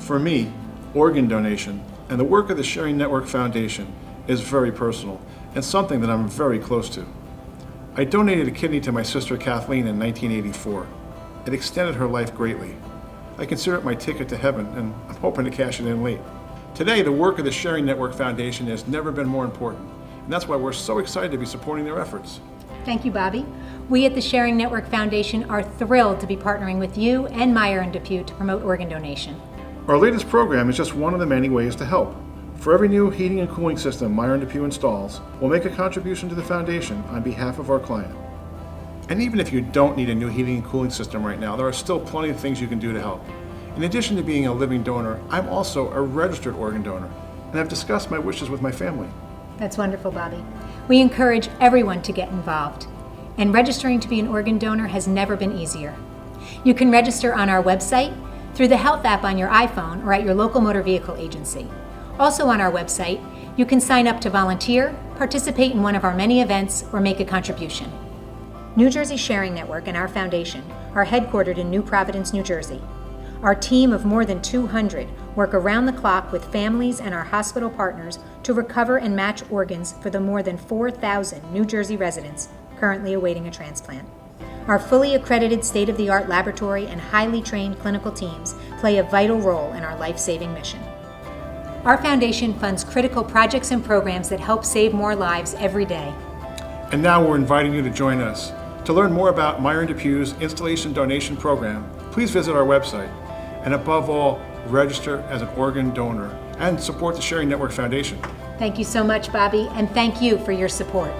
For me, organ donation and the work of the Sharing Network Foundation is very personal and something that I'm very close to. I donated a kidney to my sister Kathleen in 1984. It extended her life greatly. I consider it my ticket to heaven, and I'm hoping to cash it in late. Today, the work of the Sharing Network Foundation has never been more important, and that's why we're so excited to be supporting their efforts. Thank you, Bobby. We at the Sharing Network Foundation are thrilled to be partnering with you and Meyer Depew to promote organ donation. Our latest program is just one of the many ways to help. For every new heating and cooling system Meyer Depew installs, we'll make a contribution to the foundation on behalf of our client. And even if you don't need a new heating and cooling system right now, there are still plenty of things you can do to help. In addition to being a living donor, I'm also a registered organ donor, and I've discussed my wishes with my family. That's wonderful, Bobby. We encourage everyone to get involved, and registering to be an organ donor has never been easier. You can register on our website, through the Health app on your iPhone, or at your local motor vehicle agency. Also on our website, you can sign up to volunteer, participate in one of our many events, or make a contribution. New Jersey Sharing Network and our foundation are headquartered in New Providence, New Jersey. Our team of more than 200 work around the clock with families and our hospital partners to recover and match organs for the more than 4,000 New Jersey residents currently awaiting a transplant. Our fully accredited state-of-the-art laboratory and highly trained clinical teams play a vital role in our life-saving mission. Our foundation funds critical projects and programs that help save more lives every day. And now we're inviting you to join us. To learn more about Meyer Depew's installation donation program, please visit our website. And above all, register as an organ donor and support the Sharing Network Foundation. Thank you so much, Bobby, and thank you for your support.